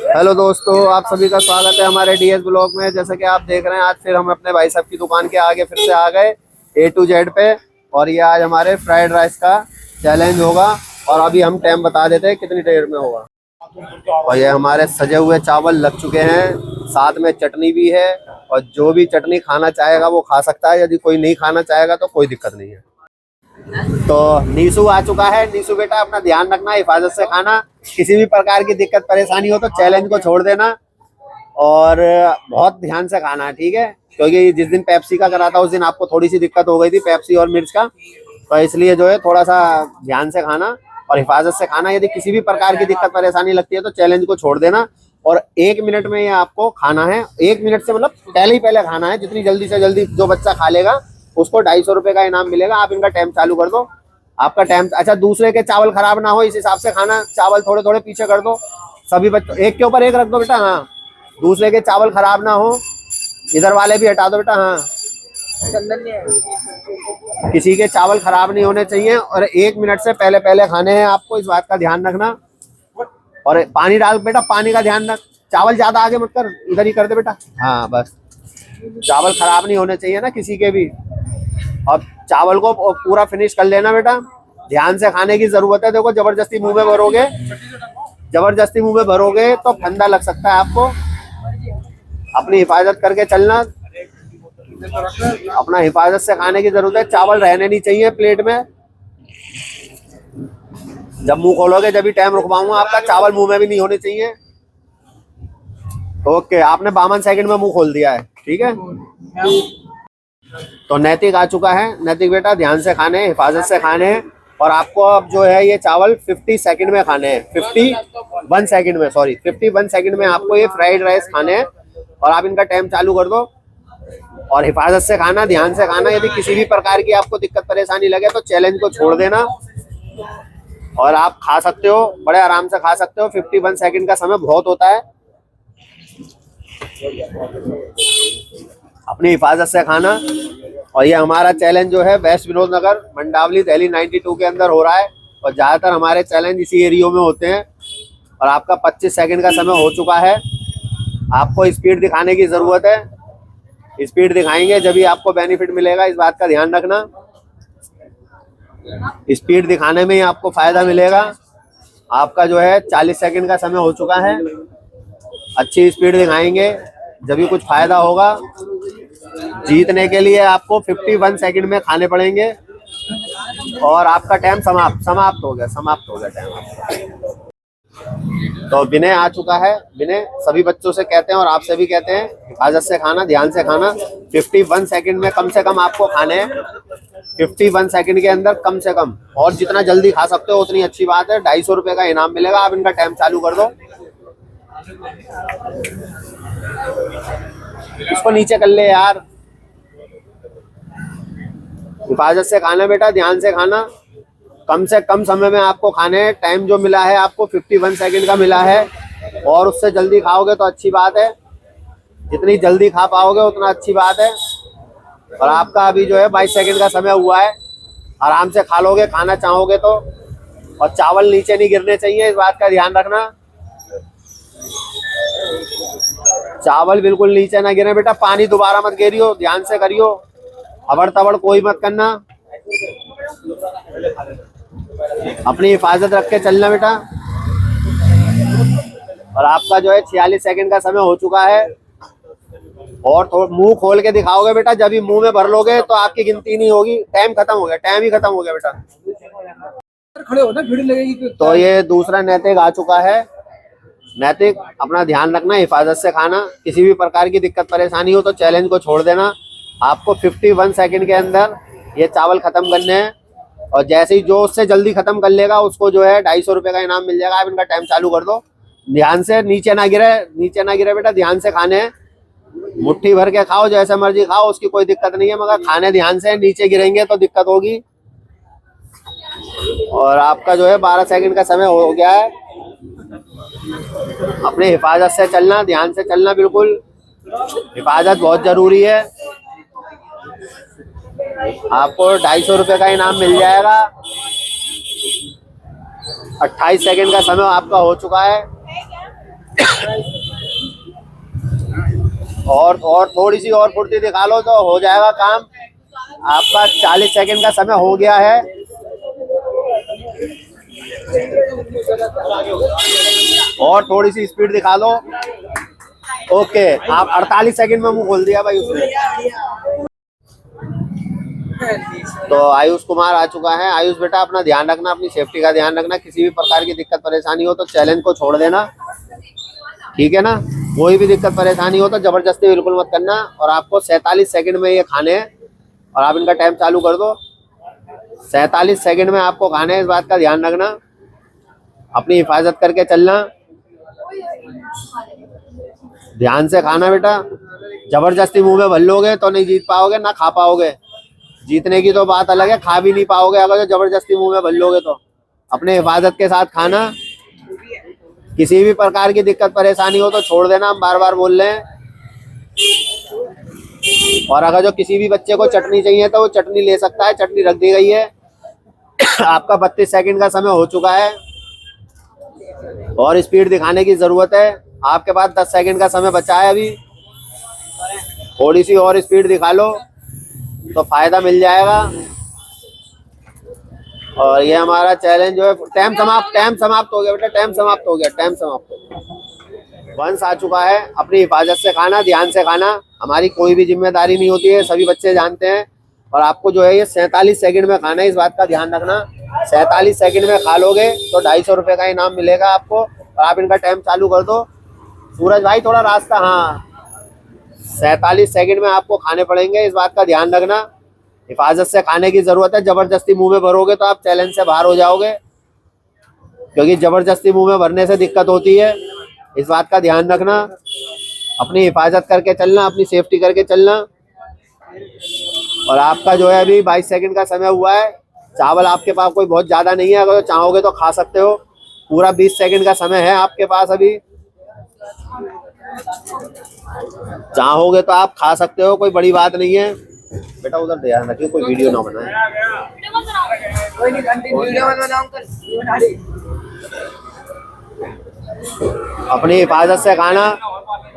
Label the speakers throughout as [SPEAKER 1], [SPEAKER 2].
[SPEAKER 1] Hello दोस्तों, आप सभी का स्वागत है हमारे डीएस ब्लॉग में। जैसा कि आप देख रहे हैं, आज फिर हम अपने भाई साहब की दुकान के आगे फिर से आ गए A to Z पे। और ये आज हमारे फ्राइड राइस का चैलेंज होगा और अभी हम टाइम बता देते हैं कितनी देर में होगा। और ये हमारे सजे हुए चावल लग चुके हैं, साथ में चटनी भी है और जो भी चटनी खाना चाहेगा वो खा सकता है, यदि कोई नहीं खाना चाहेगा तो कोई दिक्कत नहीं है। तो नीशु आ चुका है। नीशु बेटा, अपना ध्यान रखना, हिफाजत से खाना। किसी भी प्रकार की दिक्कत परेशानी हो तो चैलेंज को छोड़ देना और बहुत ध्यान से खाना है, ठीक है? क्योंकि जिस दिन पेप्सी का करा था उस दिन आपको थोड़ी सी दिक्कत हो गई थी, पेप्सी और मिर्च का, तो इसलिए जो है थोड़ा सा ध्यान से खाना और हिफाजत से खाना। यदि किसी भी प्रकार की दिक्कत परेशानी लगती है तो चैलेंज को छोड़ देना और 1 मिनट में ये आपको खाना है। 1 मिनट से मतलब पहले ही पहले खाना है। जितनी जल्दी से जल्दी जो बच्चा खा लेगा उसको 250 रुपये का इनाम मिलेगा। आप इनका टाइम चालू कर दो। आपका टाइम अच्छा, दूसरे के चावल खराब ना हो इस हिसाब से खाना। चावल थोड़े थोड़े पीछे कर दो, सभी बच्चों एक के ऊपर एक रख दो बेटा। हाँ, दूसरे के चावल खराब ना हो, इधर वाले भी हटा दो बेटा। हाँ, किसी के चावल खराब नहीं होने चाहिए और 1 मिनट से पहले पहले खाने हैं आपको, इस बात का ध्यान रखना। और पानी डाल बेटा, पानी का ध्यान रख। चावल ज्यादा आगे मत कर, इधर ही कर दे बेटा। हाँ बस, चावल खराब नहीं होने चाहिए ना किसी के भी। और चावल को पूरा फिनिश कर लेना बेटा। ध्यान से खाने की जरूरत है। देखो, जबरदस्ती मुंह में भरोगे, जबरदस्ती मुंह में भरोगे तो फंदा लग सकता है आपको। अपनी हिफाजत करके चलना, अपना हिफाजत से खाने की जरूरत है। चावल रहने नहीं चाहिए प्लेट में। जब मुंह खोलोगे जब भी टाइम रुकवाऊंगा आपका, चावल मुंह में भी नहीं होने चाहिए। ओके, आपने 52 सेकंड में मुंह खोल दिया है, ठीक है? तो नैतिक आ चुका है। नैतिक बेटा, ध्यान से खाने, हिफाजत से खाने हैं और आपको अब जो है ये चावल 50 सेकंड में खाने हैं। 51 सेकंड में, सॉरी 51 सेकंड में आपको ये फ्राइड राइस खाने हैं और आप इनका टाइम चालू कर दो। और हिफाजत से खाना, ध्यान से खाना। यदि किसी भी प्रकार की आपको दिक्कत परेशानी लगे तो चैलेंज को छोड़ देना और आप खा सकते हो, बड़े आराम से खा सकते हो। 51 सेकंड का समय बहुत होता है। अपनी हिफाजत से खाना। और ये हमारा चैलेंज जो है वेस्ट विनोद नगर, मंडावली, दिल्ली 92 के अंदर हो रहा है और ज़्यादातर हमारे चैलेंज इसी एरियो में होते हैं। और आपका 25 सेकंड का समय हो चुका है। आपको स्पीड दिखाने की ज़रूरत है। स्पीड दिखाएंगे जब भी आपको बेनिफिट मिलेगा, इस बात का ध्यान रखना। स्पीड दिखाने में ही आपको फ़ायदा मिलेगा। आपका जो है 40 सेकंड का समय हो चुका है। अच्छी स्पीड दिखाएंगे जब भी कुछ फ़ायदा होगा। जीतने के लिए आपको 51 सेकंड में खाने पड़ेंगे और आपका टाइम समाप्त हो गया टाइम आपका। तो विनय आ चुका है। विनय सभी बच्चों से कहते हैं और आपसे भी कहते हैं, हिफाजत से खाना, ध्यान से खाना। 51 सेकंड में कम से कम आपको खाने हैं। 51 सेकंड के अंदर कम से कम, और जितना जल्दी खा सकते हो उतनी अच्छी बात है। 250 रुपये का इनाम मिलेगा। आप इनका टाइम चालू कर दो। इसको नीचे कर ले यार। हिफाजत से खाना बेटा, ध्यान से खाना। कम से कम समय में आपको खाने हैं। टाइम जो मिला है आपको 51 सेकंड का मिला है और उससे जल्दी खाओगे तो अच्छी बात है। जितनी जल्दी खा पाओगे उतना अच्छी बात है। और आपका अभी जो है 22 सेकंड का समय हुआ है। आराम से खा लोगे, खाना चाहोगे तो। और चावल नीचे नहीं गिरने चाहिए, इस बात का ध्यान रखना। चावल बिल्कुल नीचे ना गिरे बेटा। पानी दोबारा मत गिरियो, ध्यान से करियो। अबड़ तबड़ कोई मत करना। अपनी हिफाजत रख के चलना बेटा। और आपका जो है 46 सेकंड का समय हो चुका है। और थोड़ा मुंह खोल के दिखाओगे बेटा। जब भी मुंह में भर लोगे तो आपकी गिनती नहीं होगी। टाइम खत्म हो गया, टाइम ही खत्म हो गया बेटा। खड़े हो ना, भीड़ लगेगी। तो ये दूसरा नैतिक आ चुका है। नैतिक, अपना ध्यान रखना, हिफाजत से खाना। किसी भी प्रकार की दिक्कत परेशानी हो तो चैलेंज को छोड़ देना। आपको 51 सेकंड के अंदर ये चावल खत्म करने हैं और जैसे ही जो उससे जल्दी खत्म कर लेगा उसको जो है 250 रुपये का इनाम मिल जाएगा। आप इनका टाइम चालू कर दो। ध्यान से, नीचे ना गिरे, नीचे ना गिरे बेटा। ध्यान से खाने हैं। मुट्ठी भर के खाओ, जैसे मर्जी खाओ, उसकी कोई दिक्कत नहीं है, मगर खाने ध्यान से। नीचे गिरेंगे तो दिक्कत होगी। और आपका जो है 12 सेकंड का समय हो गया है। अपने हिफाजत से चलना, ध्यान से चलना, बिल्कुल हिफाजत बहुत जरूरी है। आपको 250 रुपये का इनाम मिल जाएगा। 28 सेकंड का समय आपका हो चुका है। और थोड़ी सी और फुर्ती दिखा लो तो हो जाएगा काम आपका। 40 सेकंड का समय हो गया है। और थोड़ी सी स्पीड दिखा लो। ओके, आप 48 सेकंड में मुंह खोल दिया भाई उसने। तो आयुष कुमार आ चुका है। आयुष बेटा अपना ध्यान रखना, अपनी सेफ्टी का ध्यान रखना। किसी भी प्रकार की दिक्कत परेशानी हो तो चैलेंज को छोड़ देना, ठीक है ना। कोई भी दिक्कत परेशानी हो तो जबरदस्ती बिल्कुल मत करना। और आपको 47 सेकंड में ये खाने हैं और आप इनका टाइम चालू कर दो। 47 सेकंड में आपको खाने हैं, इस बात का ध्यान रखना। अपनी हिफाजत करके चलना, ध्यान से खाना बेटा। जबरदस्ती मुंह में भर लोगे तो नहीं जीत पाओगे, ना खा पाओगे। जीतने की तो बात अलग है, खा भी नहीं पाओगे अगर जो जबरदस्ती मुंह में भर लोगे तो। अपने हिफाजत के साथ खाना। किसी भी प्रकार की दिक्कत परेशानी हो तो छोड़ देना, हम बार बार बोल रहे हैं। और अगर जो किसी भी बच्चे को चटनी चाहिए तो वो चटनी ले सकता है, चटनी रख दी गई है। आपका 32 सेकंड का समय हो चुका है और स्पीड दिखाने की जरूरत है। आपके पास 10 सेकंड का समय बचा है अभी। थोड़ी सी और स्पीड दिखा लो तो फायदा मिल जाएगा। और ये हमारा चैलेंज जो है टाइम समाप्त हो गया बेटा, टाइम समाप्त हो गया। वंश आ चुका है। अपनी हिफाजत से खाना, ध्यान से खाना। हमारी कोई भी जिम्मेदारी नहीं होती है, सभी बच्चे जानते हैं। और आपको जो है ये 47 सेकंड में खाना है, इस बात का ध्यान रखना। 47 सेकंड में खा लोगे तो 250 रुपये का इनाम मिलेगा आपको। और आप इनका टाइम चालू कर दो। सूरज भाई थोड़ा रास्ता, हाँ 47 सेकंड में आपको खाने पड़ेंगे, इस बात का ध्यान रखना। हिफाजत से खाने की जरूरत है। जबरदस्ती मुंह में भरोगे तो आप चैलेंज से बाहर हो जाओगे, क्योंकि जबरदस्ती मुंह में भरने से दिक्कत होती है, इस बात का ध्यान रखना। अपनी हिफाजत करके चलना, अपनी सेफ्टी करके चलना। और आपका जो है अभी 22 सेकंड का समय हुआ है। चावल आपके पास कोई बहुत ज्यादा नहीं है, अगर चाहोगे तो खा सकते हो। पूरा 20 सेकंड का समय है आपके पास अभी। चाहोगे तो आप खा सकते हो, कोई बड़ी बात नहीं है। बेटा उधर ध्यान रखिए कोई वीडियो ना बनाए। अपनी हिफाजत से खाना।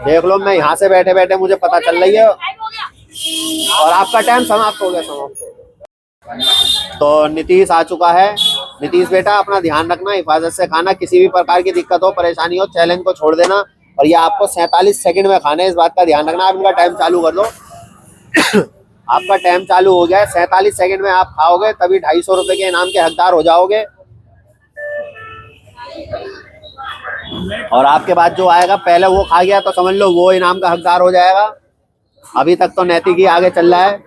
[SPEAKER 1] देख लो मैं यहाँ से बैठे बैठे मुझे पता चल रही है। और आपका टाइम समाप्त हो गया, तो नीतीश आ चुका है। नीतीश बेटा अपना ध्यान रखना, हिफाजत से खाना। किसी भी प्रकार की दिक्कत हो, परेशानी हो, चैलेंज को छोड़ देना। और ये आपको 47 सेकंड में खाना है, इस बात का ध्यान रखना। आप इनका टाइम चालू कर दो। आपका टाइम चालू हो गया है। 47 सेकंड में आप खाओगे तभी 250 रुपए के इनाम के हकदार हो जाओगे। और आपके बाद जो आएगा, पहले वो खा गया तो समझ लो वो इनाम का हकदार हो जाएगा। अभी तक तो नैतिक ही आगे चल रहा है।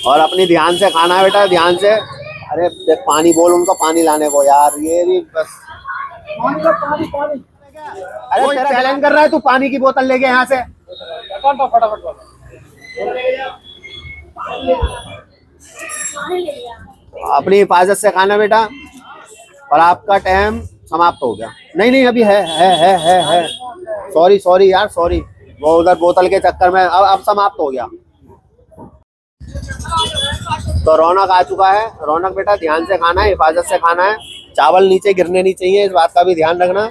[SPEAKER 1] और अपनी ध्यान से खाना है बेटा, ध्यान से। अरे पानी बोल उनको पानी लाने को यार, ये भी बस। अरे तेरा चैलेंज कर रहा है, तू पानी की बोतल लेके यहाँ से फटाफट। अपनी हिफाजत से खाना बेटा। और आपका टाइम समाप्त हो गया। नहीं अभी है। सॉरी यार, सॉरी। वो उधर बोतल के चक्कर में अब समाप्त हो गया। तो रौनक आ चुका है। रौनक बेटा ध्यान से खाना है, हिफाजत से खाना है। चावल नीचे गिरने नहीं चाहिए, इस बात का भी ध्यान रखना।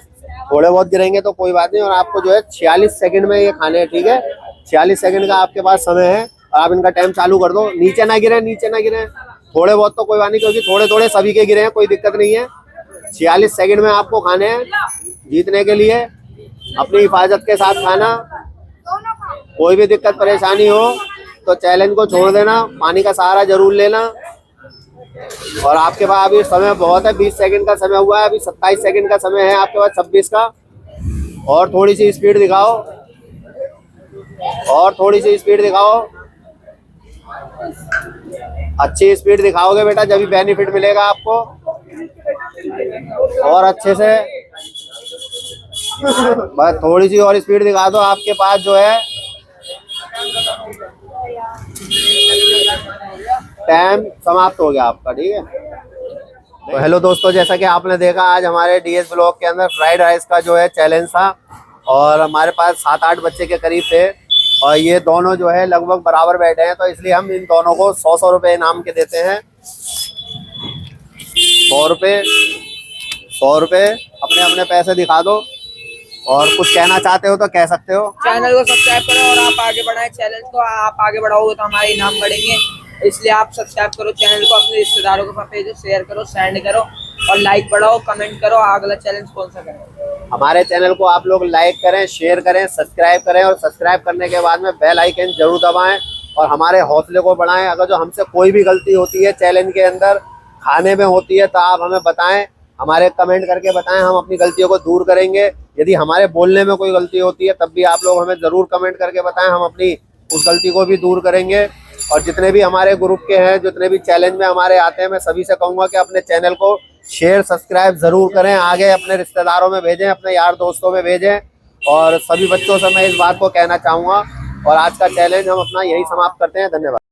[SPEAKER 1] थोड़े बहुत गिरेंगे तो कोई बात नहीं। और आपको जो है 46 सेकंड में ये खाने हैं, ठीक है। 46 सेकंड का आपके पास समय है। आप इनका टाइम चालू कर दो। नीचे ना गिरे। थोड़े बहुत तो कोई बात नहीं, क्योंकि थोड़े सभी के गिरे हैं, कोई दिक्कत नहीं है। 46 सेकंड में आपको खाने हैं जीतने के लिए। अपनी हिफाजत के साथ खाना। कोई भी दिक्कत परेशानी हो तो चैलेंज को छोड़ देना, पानी का सहारा जरूर लेना। और आपके पास अभी समय बहुत है, 20 सेकंड का समय हुआ है, अभी 27 सेकंड का समय है आपके पास, 26 का। और थोड़ी सी स्पीड दिखाओ, अच्छी स्पीड दिखाओगे बेटा, जब भी बेनिफिट मिलेगा आपको। और अच्छे से बस थोड़ी सी और स्पीड दिखा दो। आपके पास जो है टाइम समाप्त हो गया आपका, ठीक है। तो हेलो दोस्तों, जैसा कि आपने देखा आज हमारे डीएस ब्लॉग के अंदर फ्राइड राइस का जो है चैलेंज था। और हमारे पास 7-8 बच्चे के करीब थे। और ये दोनों जो है लगभग बराबर बैठे हैं, तो इसलिए हम इन दोनों को 100 रुपये इनाम के देते हैं। 100 100 रुपए, अपने अपने पैसे दिखा दो और कुछ कहना चाहते हो तो कह सकते हो।
[SPEAKER 2] चैनल को सब्सक्राइब करो और आप आगे बढ़ाएं चैनल को। आप आगे बढ़ाओगे तो हमारे इनाम बढ़ेंगे, इसलिए आप सब्सक्राइब करो चैनल को, अपने रिश्तेदारों को भेजो, शेयर करो, सेंड करो और लाइक बढ़ाओ, कमेंट करो अगला चैलेंज कौन सा करें।
[SPEAKER 1] हमारे चैनल को आप लोग लाइक करें, शेयर करें, सब्सक्राइब करें और सब्सक्राइब करने के बाद में बेल आइकन जरूर दबाएं और हमारे हौसले को बढ़ाएं। अगर जो हमसे कोई भी गलती होती है चैलेंज के अंदर, खाने में होती है, तो आप हमें बताएं, हमारे कमेंट करके बताएं, हम अपनी गलतियों को दूर करेंगे। यदि हमारे बोलने में कोई गलती होती है तब भी आप लोग हमें ज़रूर कमेंट करके बताएं, हम अपनी उस गलती को भी दूर करेंगे। और जितने भी हमारे ग्रुप के हैं, जितने भी चैलेंज में हमारे आते हैं, मैं सभी से कहूँगा कि अपने चैनल को शेयर सब्सक्राइब ज़रूर करें, आगे अपने रिश्तेदारों में भेजें, अपने यार दोस्तों में भेजें। और सभी बच्चों से मैं इस बात को कहना चाहूँगा। और आज का चैलेंज हम अपना यही समाप्त करते हैं। धन्यवाद।